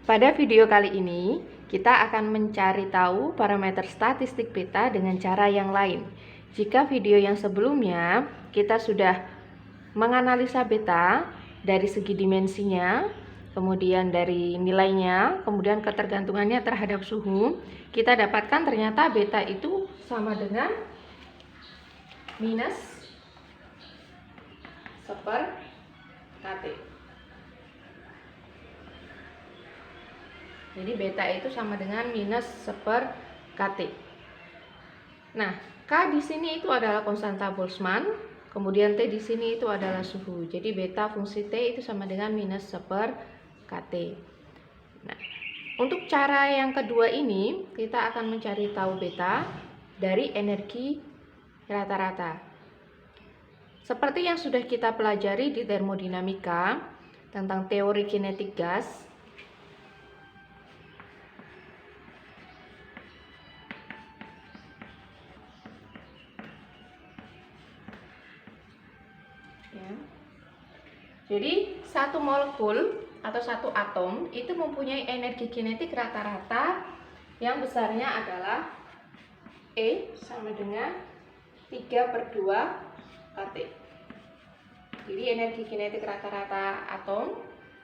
Pada video kali ini, kita akan mencari tahu parameter statistik beta dengan cara yang lain. Jika video yang sebelumnya kita sudah menganalisa beta dari segi dimensinya, kemudian dari nilainya, kemudian ketergantungannya terhadap suhu, kita dapatkan ternyata beta itu sama dengan minus 1/kT. Jadi beta itu sama dengan minus 1/kT. Nah, K di sini itu adalah konstanta Boltzmann, kemudian T di sini itu adalah suhu. Jadi beta fungsi T itu sama dengan minus 1/kT. Nah, untuk cara yang kedua ini, kita akan mencari tahu beta dari energi rata-rata. Seperti yang sudah kita pelajari di termodinamika tentang teori kinetik gas, jadi satu molekul atau satu atom itu mempunyai energi kinetik rata-rata yang besarnya adalah E sama dengan 3/2 kT. Jadi energi kinetik rata-rata atom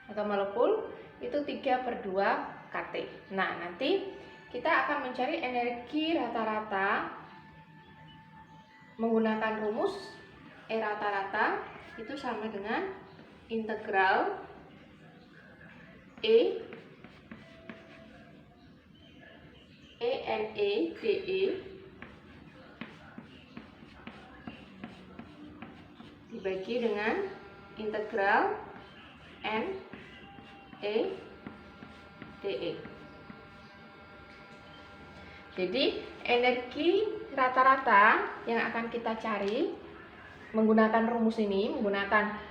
atau molekul itu 3/2 kT. Nah, nanti kita akan mencari energi rata-rata menggunakan rumus E rata-rata itu sama dengan integral E NE dE dibagi dengan integral NE dE. Jadi energi rata-rata yang akan kita cari menggunakan rumus ini, menggunakan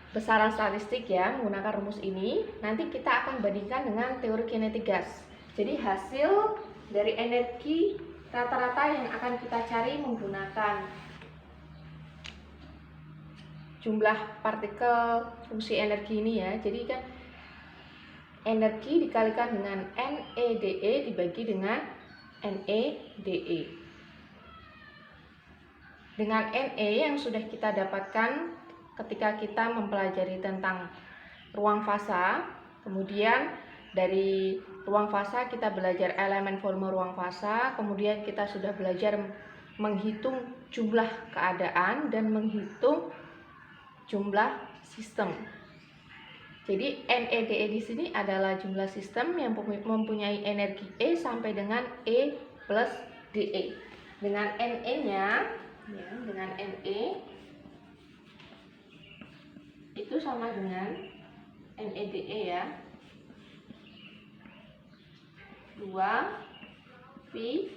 besaran statistik ya, menggunakan rumus ini, nanti kita akan bandingkan dengan teori kinetik gas. Jadi hasil dari energi rata-rata yang akan kita cari menggunakan jumlah partikel fungsi energi ini ya. Jadi kan energi dikalikan dengan NEDE dibagi dengan NEDE. Dengan NE yang sudah kita dapatkan ketika kita mempelajari tentang ruang fasa, kemudian dari ruang fasa kita belajar elemen volume ruang fasa, kemudian kita sudah belajar menghitung jumlah keadaan dan menghitung jumlah sistem. Jadi NEDE di sini adalah jumlah sistem yang mempunyai energi E sampai dengan E plus DE. Dengan NE-nya, ya, dengan NE itu sama dengan NEDE ya, 2 Pi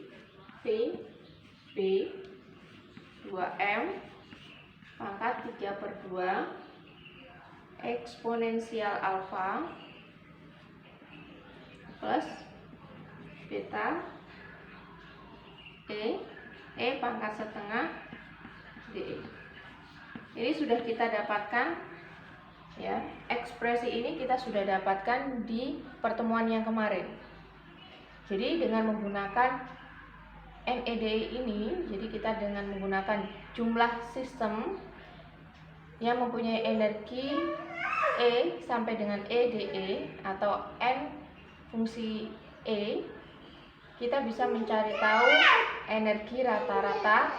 P B 2M pangkat 3/2 eksponensial alfa plus beta E pangkat setengah DE. Ini sudah kita dapatkan ya, ekspresi ini kita sudah dapatkan di pertemuan yang kemarin. Jadi dengan menggunakan NEDE ini, jadi kita dengan menggunakan jumlah sistem yang mempunyai energi E sampai dengan EDE atau N fungsi E, kita bisa mencari tahu energi rata-rata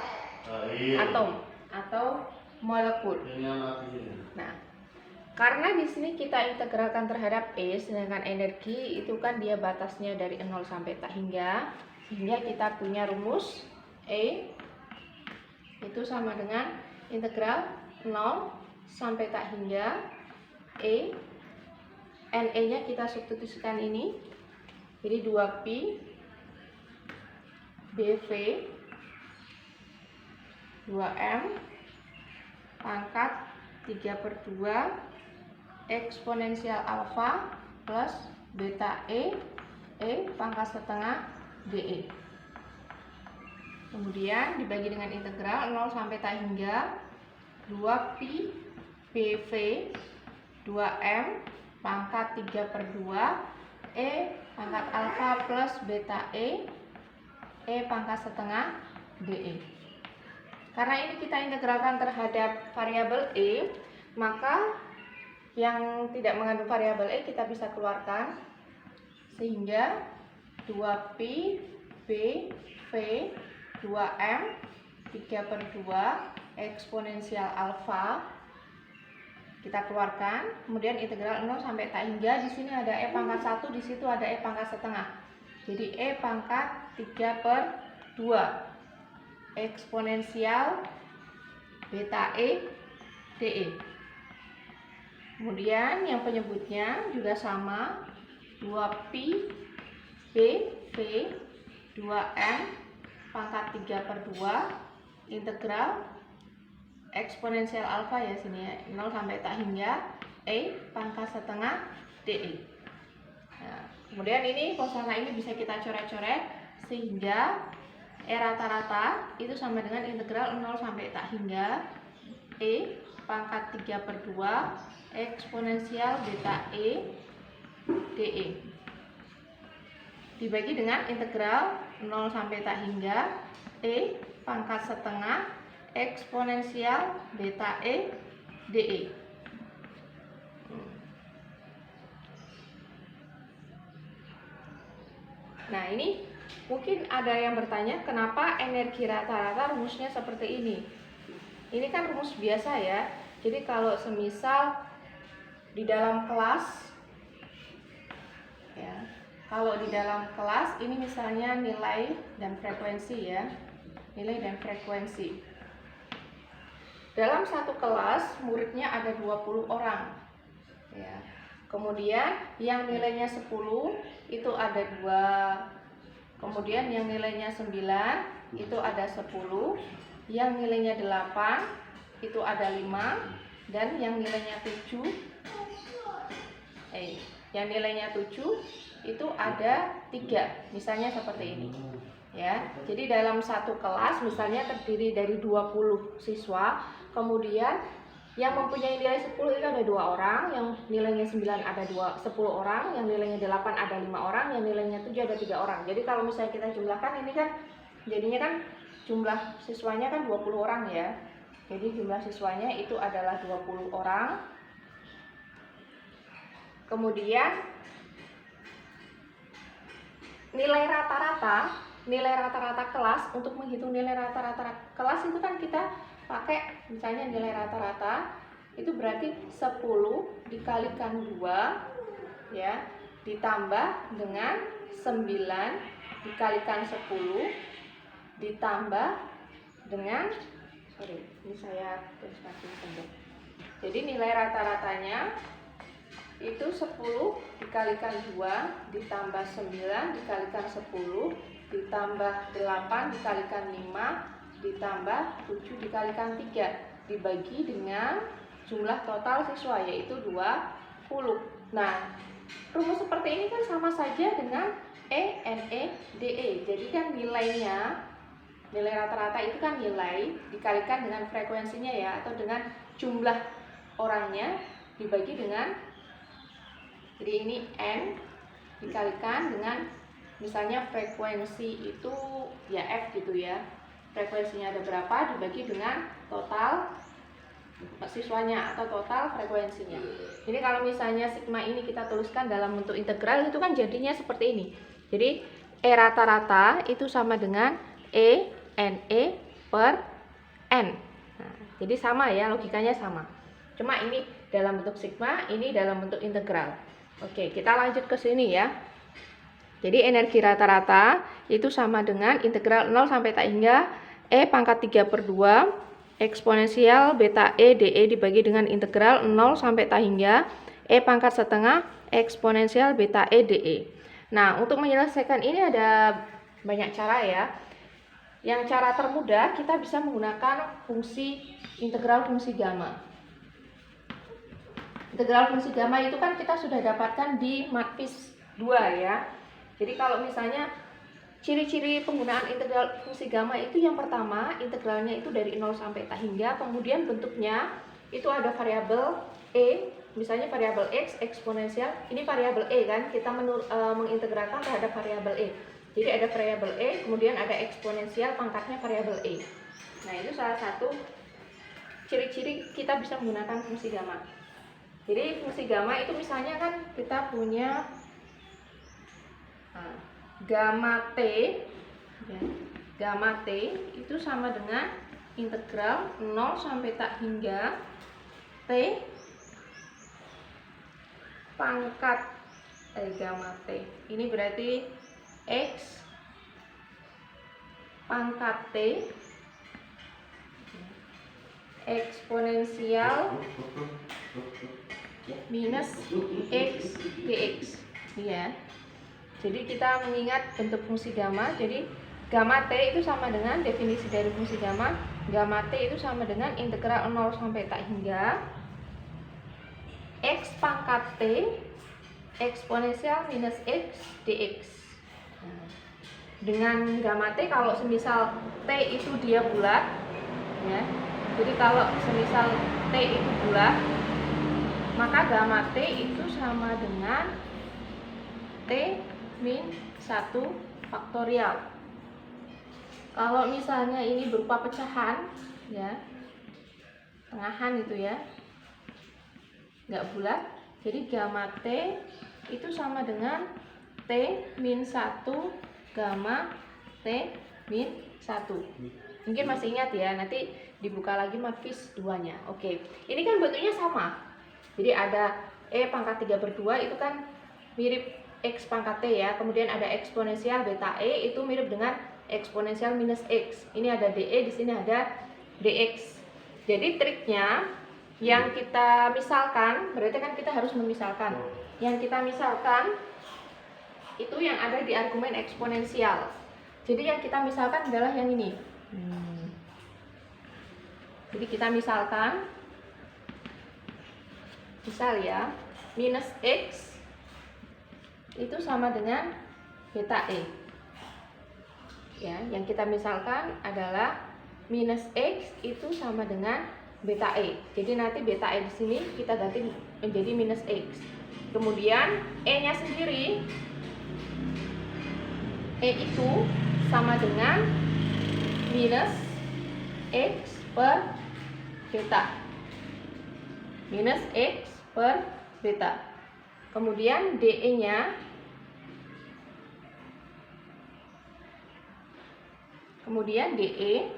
atom atau molekul. Nah, karena di sini kita integralkan terhadap E, sedangkan energi itu kan dia batasnya dari 0 sampai tak hingga, sehingga kita punya rumus E itu sama dengan integral 0 sampai tak hingga E, NE-nya kita substitusikan ini, jadi 2 Pi BV 2M pangkat 3/2 eksponensial alfa plus beta E pangkat setengah DE. Kemudian dibagi dengan integral 0 sampai tak hingga 2 Pi BV 2M pangkat 3/2 E pangkat alfa plus beta E pangkat setengah DE. Karena ini kita integralkan terhadap variabel E, maka yang tidak mengandung variabel E kita bisa keluarkan, sehingga 2pi B V 2M 3/2 eksponensial alfa kita keluarkan, kemudian integral 0 sampai tak hingga. Di sini ada E pangkat 1, di situ ada E pangkat setengah. Jadi E pangkat 3/2 eksponensial beta E DE. Kemudian yang penyebutnya juga sama, 2pi B V 2M pangkat 3/2 integral eksponensial alfa ya sini ya, 0 sampai tak hingga E pangkat setengah DE. Nah, kemudian ini kosana ini bisa kita coret-coret sehingga E rata-rata itu sama dengan integral 0 sampai tak hingga E pangkat 3/2 eksponensial beta E DE dibagi dengan integral 0 sampai tak hingga E pangkat setengah eksponensial beta E DE. Nah, ini mungkin ada yang bertanya, kenapa energi rata-rata rumusnya seperti ini? Ini kan rumus biasa ya. Jadi kalau semisal di dalam kelas ya, kalau di dalam kelas ini misalnya nilai dan frekuensi ya, nilai dan frekuensi. Dalam satu kelas muridnya ada 20 orang ya. Kemudian yang nilainya 10 itu ada 2. Kemudian yang nilainya 9 itu ada 10. Yang nilainya 8 itu ada 5. Dan yang nilainya 7 yang nilainya 7 itu ada 3. Misalnya seperti ini ya. Jadi dalam satu kelas misalnya terdiri dari 20 siswa, kemudian yang mempunyai nilai 10 itu ada 2 orang, yang nilainya 9 ada 10 orang, yang nilainya 8 ada 5 orang, yang nilainya 7 ada 3 orang. Jadi kalau misalnya kita jumlahkan ini kan jadinya kan jumlah siswanya kan 20 orang ya. Jadi jumlah siswanya itu adalah 20 orang. Kemudian nilai rata-rata kelas, untuk menghitung nilai rata-rata kelas itu kan kita pakai misalnya nilai rata-rata itu berarti 10 dikalikan 2 ya, ditambah dengan 9 dikalikan 10 ditambah dengan ini saya tulis saja. Jadi nilai rata-ratanya itu 10 dikalikan 2 ditambah 9 dikalikan 10 ditambah 8 dikalikan 5 ditambah 7 dikalikan 3 dibagi dengan jumlah total siswa yaitu 20. Nah, rumus seperti ini kan sama saja dengan E, NE, DE. Jadi kan nilai rata-rata itu kan nilai dikalikan dengan frekuensinya ya, atau dengan jumlah orangnya dibagi dengan, jadi ini N dikalikan dengan misalnya frekuensi itu ya F gitu ya. Frekuensinya ada berapa dibagi dengan total siswanya atau total frekuensinya. Jadi kalau misalnya sigma ini kita tuliskan dalam bentuk integral itu kan jadinya seperti ini. Jadi E rata-rata itu sama dengan E NE per N. Nah, jadi sama ya, logikanya sama. Cuma ini dalam bentuk sigma, ini dalam bentuk integral. Oke, kita lanjut ke sini ya. Jadi energi rata-rata itu sama dengan integral 0 sampai tak hingga E pangkat 3/2 eksponensial beta E DE dibagi dengan integral 0 sampai tak hingga E pangkat setengah eksponensial beta E DE. Nah, untuk menyelesaikan ini ada banyak cara ya. Yang cara termudah kita bisa menggunakan integral fungsi gamma. Integral fungsi gamma itu kan kita sudah dapatkan di matpis 2 ya. Jadi kalau misalnya ciri-ciri penggunaan integral fungsi gamma itu yang pertama, integralnya itu dari 0 sampai tak hingga, kemudian bentuknya itu ada variabel E misalnya variabel X eksponensial, ini variabel E kan, kita mengintegralkan terhadap variabel E. Jadi ada variabel E, kemudian ada eksponensial pangkatnya variabel E. Nah, itu salah satu ciri-ciri kita bisa menggunakan fungsi gamma. Jadi fungsi gamma itu misalnya kan kita punya gamma T, ya, gamma T itu sama dengan integral 0 sampai tak hingga T pangkat gamma T. Ini berarti X pangkat T eksponensial minus X dx. Ya. Jadi kita mengingat bentuk fungsi gamma. Jadi gamma T itu sama dengan definisi dari fungsi gamma. Gamma T itu sama dengan integral 0 sampai tak hingga X pangkat T eksponensial minus X dx. Dengan gamma T, kalau semisal T itu dia bulat, ya. Jadi kalau semisal T itu bulat, maka gamma T itu sama dengan T min 1 faktorial. Kalau misalnya ini berupa pecahan, ya, tengahan itu ya, nggak bulat, jadi gamma T itu sama dengan T min 1 gamma T min 1. Mungkin masih ingat ya, nanti dibuka lagi matris 2-nya. Oke, ini kan bentuknya sama. Jadi ada E pangkat 3/2 itu kan mirip X pangkat T ya. Kemudian ada eksponensial beta E itu mirip dengan eksponensial minus X. Ini ada DE, di sini ada DX. Jadi triknya yang kita misalkan, berarti kan kita harus memisalkan. Yang kita misalkan itu yang ada di argumen eksponensial. Jadi yang kita misalkan adalah yang ini. Jadi kita misalkan, misal ya, minus X itu sama dengan beta E. Ya, yang kita misalkan adalah minus X itu sama dengan beta E. Jadi nanti beta E di sini kita ganti menjadi minus X. Kemudian E-nya sendiri, E itu sama dengan minus X per beta. Minus X per beta. Kemudian DE-nya, kemudian DE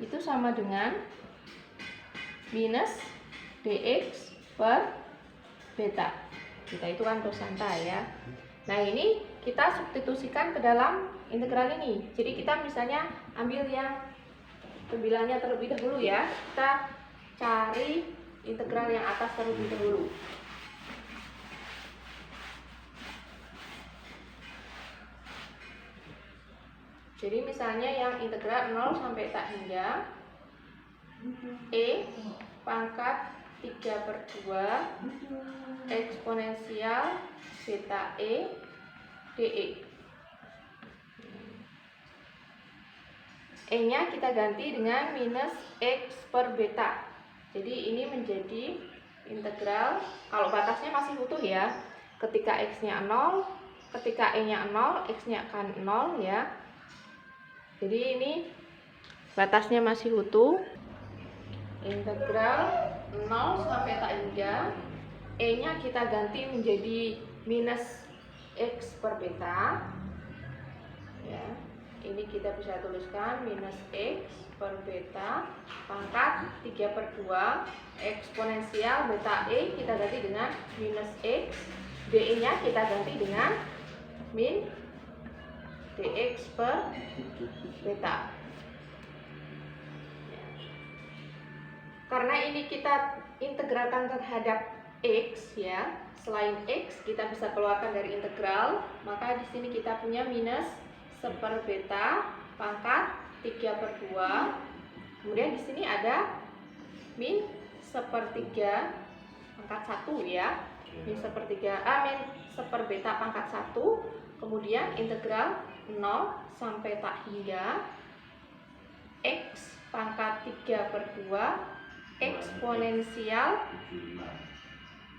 itu sama dengan minus DX per beta. Beta itu kan konstan ya. Nah, ini kita substitusikan ke dalam integral ini. Jadi kita misalnya ambil yang terbilangnya terlebih dahulu ya. Kita cari integral yang atas terlebih dahulu. Jadi misalnya yang integral 0 sampai tak hingga E pangkat 3/2 eksponensial beta E dE. E-nya kita ganti dengan minus X per beta. Jadi ini menjadi integral, kalau batasnya masih utuh ya, ketika X-nya 0, ketika E-nya 0, X-nya akan 0 ya. Jadi ini batasnya masih utuh. Integral 0 sampai tak hingga E-nya kita ganti menjadi minus X per beta. Ya. Ini kita bisa tuliskan minus X per beta pangkat 3/2 eksponensial beta E kita ganti dengan minus X. DE nya kita ganti dengan min DX per beta. Karena ini kita integralkan terhadap X ya, selain X kita bisa keluarkan dari integral, maka di sini kita punya minus 1 beta pangkat 3/2. Kemudian di sini ada min 1/3 pangkat 1 ya. Min 1 beta pangkat 1. Kemudian integral 0 sampai tak hingga X pangkat 3/2 eksponensial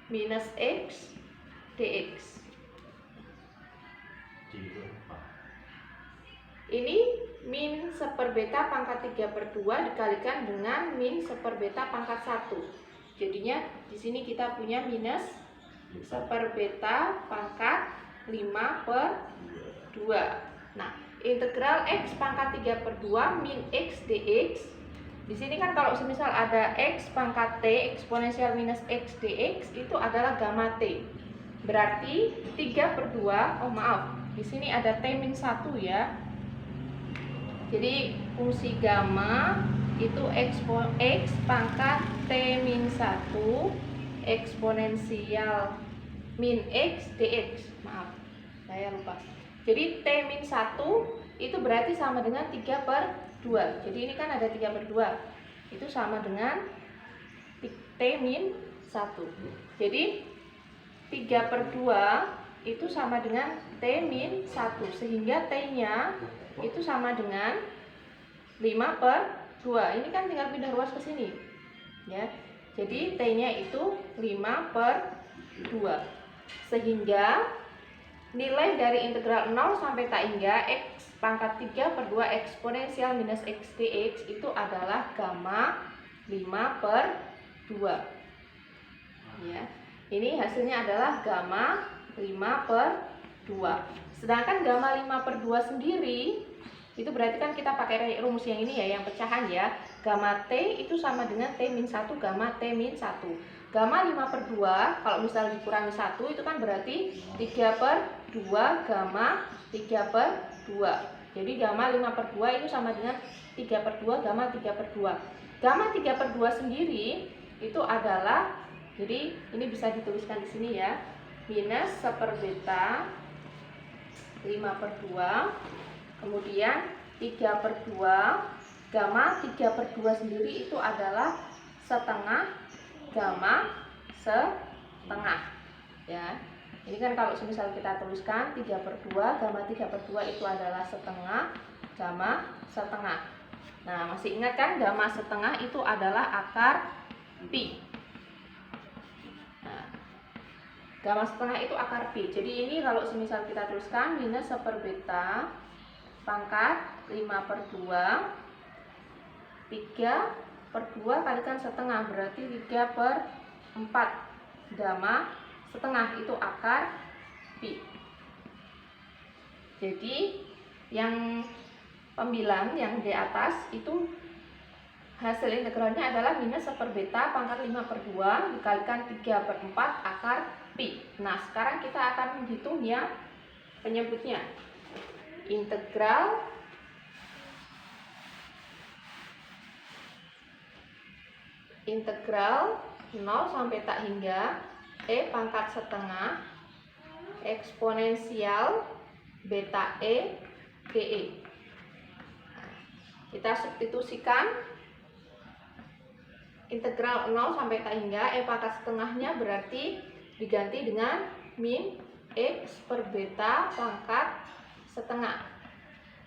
minus X dx. Ini min 1 per beta pangkat 3/2 dikalikan dengan min 1 per beta pangkat 1. Jadinya di sini kita punya minus 1 per beta pangkat 5/2. Nah, integral X pangkat 3/2 min X dx. Di sini kan kalau semisal ada X pangkat T eksponensial minus X dx itu adalah gamma T. Berarti 3/2, oh maaf, di sini ada T min 1 ya. Jadi fungsi gamma itu X pangkat T min 1 eksponensial min X dx. Maaf, saya lupa. Jadi T min 1 itu berarti sama dengan 3/2. Jadi ini kan ada 3/2. Itu sama dengan T min 1. Jadi 3/2 itu sama dengan T min 1. Sehingga T-nya itu sama dengan 5/2. Ini kan tinggal pindah ruas ke sini. Ya. Jadi T-nya itu 5/2. Sehingga nilai dari integral 0 sampai tak hingga X pangkat 3/2 eksponensial minus X dx itu adalah gamma 5/2. Ya. Ini hasilnya adalah gamma 5/2. Sedangkan gamma 5/2 sendiri itu berarti kan kita pakai rumus yang ini ya, yang pecahan ya. Gamma T itu sama dengan T min 1 gamma T min 1. Gamma 5/2 kalau misal dikurangi 1 itu kan berarti 3/2 gamma 3/2. Jadi gamma 5/2 itu sama dengan 3/2 gamma 3/2. Gamma 3/2 sendiri itu adalah, jadi ini bisa dituliskan di sini ya, minus 1 per beta 5/2, kemudian 3/2, gamma 3/2 sendiri itu adalah setengah gamma setengah ya. Ini kan kalau semisal kita tuliskan 3/2, gamma 3/2 itu adalah setengah gamma setengah. Nah, masih ingat kan gamma setengah itu adalah akar pi. Nah, gamma setengah itu akar pi. Jadi ini kalau semisal kita tuliskan minus 1 per beta pangkat 5/2, 3/2 kalikan setengah berarti 3/4 gamma setengah itu akar pi. Jadi yang pembilang yang di atas itu hasil integralnya adalah minus 1 per beta pangkat 5/2 dikalikan 3/4 akar pi. Nah, sekarang kita akan menghitung yang penyebutnya. Integral integral 0 sampai tak hingga E pangkat setengah eksponensial beta E GE. Kita substitusikan integral 0 sampai tak hingga E pangkat setengahnya berarti diganti dengan min X per beta pangkat setengah.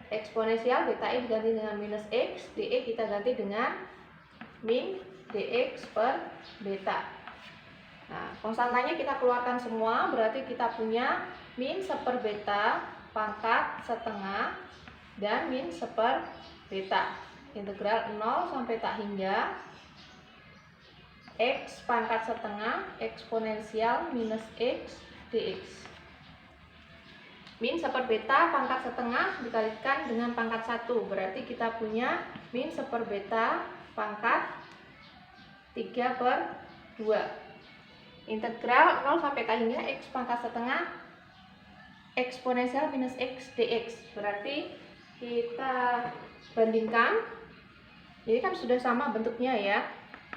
Eksponensial beta E diganti dengan minus X, DE kita ganti dengan min dx per beta. Nah, konstantanya kita keluarkan semua, berarti kita punya min 1 per beta pangkat setengah dan min 1 per beta. Integral 0 sampai tak hingga X pangkat setengah eksponensial minus X dx. Min 1 per beta pangkat setengah dikalikan dengan pangkat 1, berarti kita punya min 1 per beta pangkat 3/2. Integral 0 sampai tak hingga X pangkat setengah eksponensial minus X dx. Berarti kita bandingkan. Jadi kan sudah sama bentuknya ya.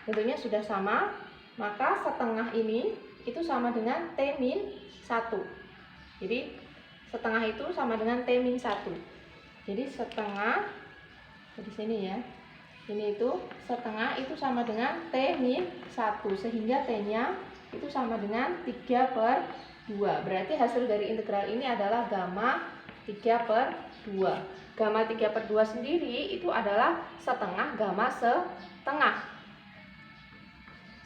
Bentuknya sudah sama, maka setengah ini itu sama dengan T min 1. Jadi setengah itu sama dengan T min 1. Jadi setengah di sini ya. Ini itu setengah itu sama dengan T min 1, sehingga T-nya itu sama dengan 3/2. Berarti hasil dari integral ini adalah gamma 3/2. Gamma 3/2 sendiri itu adalah setengah gamma setengah.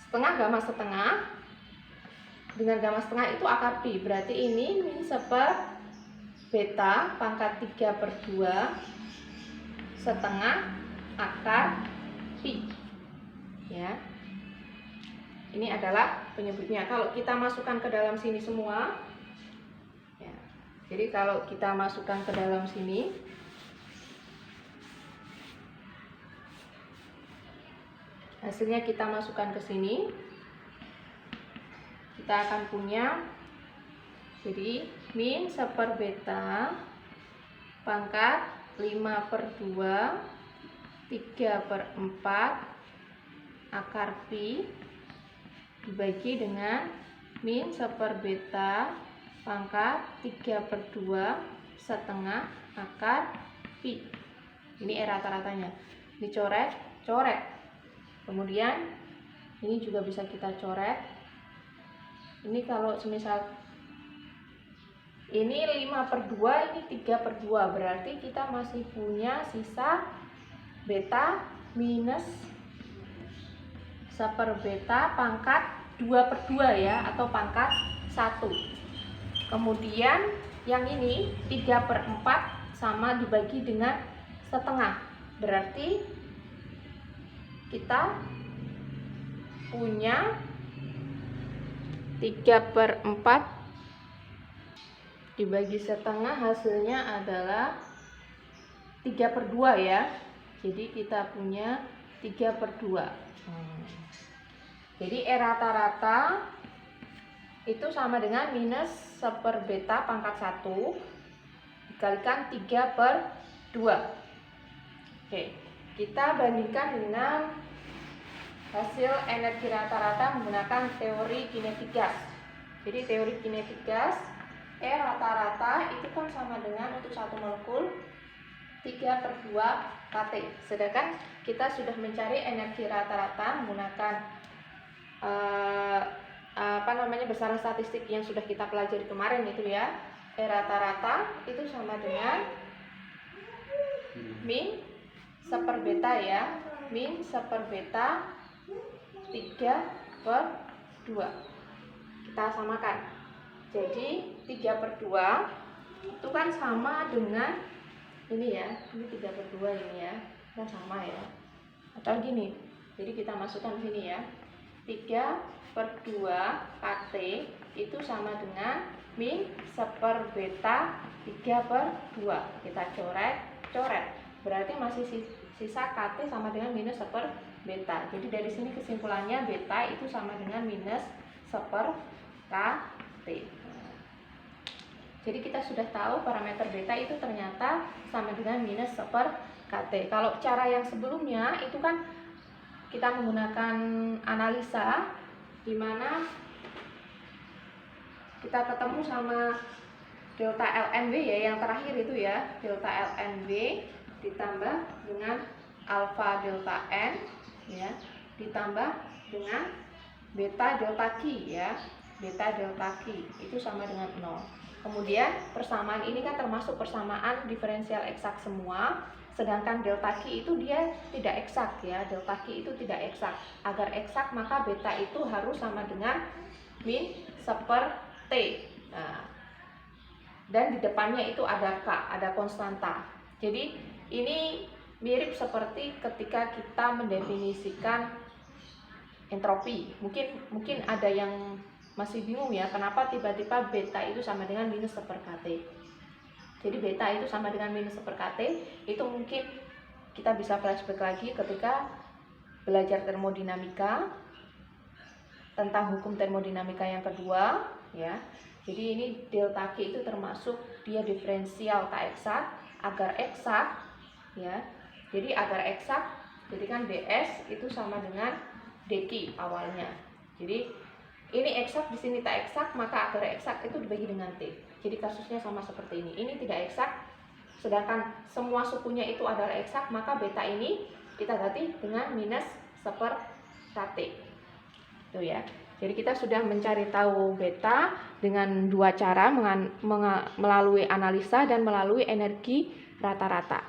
setengah gamma setengah dengan gamma setengah itu akar pi. Berarti ini min seper beta pangkat 3/2 setengah akar pi. Ya. Ini adalah penyebutnya. Kalau kita masukkan ke dalam sini semua, ya. Jadi kalau kita masukkan ke dalam sini, hasilnya kita masukkan ke sini, kita akan punya jadi min seper beta pangkat 5/2 3/4 akar pi dibagi dengan min seper beta pangkat 3/2 setengah akar pi. Ini rata-ratanya. Dicoret, coret. Kemudian ini juga bisa kita coret. Ini kalau semisal ini 5/2, ini 3/2, berarti kita masih punya sisa beta minus seper beta pangkat 2/2 ya, atau pangkat 1. Kemudian yang ini 3/4 sama dibagi dengan setengah, berarti kita punya 3/4 dibagi setengah, hasilnya adalah 3/2 ya. Jadi kita punya 3/2. Jadi rata-rata itu sama dengan minus seper beta pangkat 1 dikalikan 3/2. Oke, kita bandingkan dengan hasil energi rata-rata menggunakan teori kinetik gas. Jadi teori kinetik gas, rata-rata itu kan sama dengan untuk satu molekul 3/2 kT. Sedangkan kita sudah mencari energi rata-rata menggunakan besaran statistik yang sudah kita pelajari kemarin itu ya. Rata-rata itu sama dengan min seper beta ya, min seper beta 3/2. Kita samakan. Jadi 3/2 itu kan sama dengan ini ya, ini 3/2 ini ya, kan sama ya. Atau gini, jadi kita masukkan sini ya, 3/2 kT itu sama dengan min seper beta 3/2. Kita coret, berarti masih sisa kT sama dengan minus seper beta. Jadi dari sini kesimpulannya beta itu sama dengan minus seper kT. Jadi kita sudah tahu parameter beta itu ternyata sama dengan minus seper kT. Kalau cara yang sebelumnya itu kan kita menggunakan analisa, di mana kita ketemu sama delta LNB ya, yang terakhir itu ya, delta LNB ditambah dengan alfa delta N ya, ditambah dengan beta delta Q ya, beta delta Q itu sama dengan 0. Kemudian persamaan ini kan termasuk persamaan diferensial eksak semua, sedangkan delta Q itu dia tidak eksak ya, delta Q itu tidak eksak. Agar eksak maka beta itu harus sama dengan min seper T. Nah, dan di depannya itu ada K, ada konstanta. Jadi ini mirip seperti ketika kita mendefinisikan entropi. Mungkin ada yang masih bingung ya, kenapa tiba-tiba beta itu sama dengan minus seper kT. Jadi beta itu sama dengan minus seper kT, itu mungkin kita bisa flashback lagi ketika belajar termodinamika, tentang hukum termodinamika yang kedua ya. Jadi ini delta Q itu termasuk dia diferensial tak eksak. Agar eksak ya, jadi agar eksak, jadi kan ds itu sama dengan dq awalnya. Jadi ini eksak, di sini tak eksak, maka agar eksak itu dibagi dengan t. Jadi kasusnya sama seperti ini. Ini tidak eksak, sedangkan semua sukunya itu adalah eksak, maka beta ini kita ganti dengan minus seper kT. Itu ya. Jadi kita sudah mencari tahu beta dengan dua cara, melalui analisa dan melalui energi rata-rata.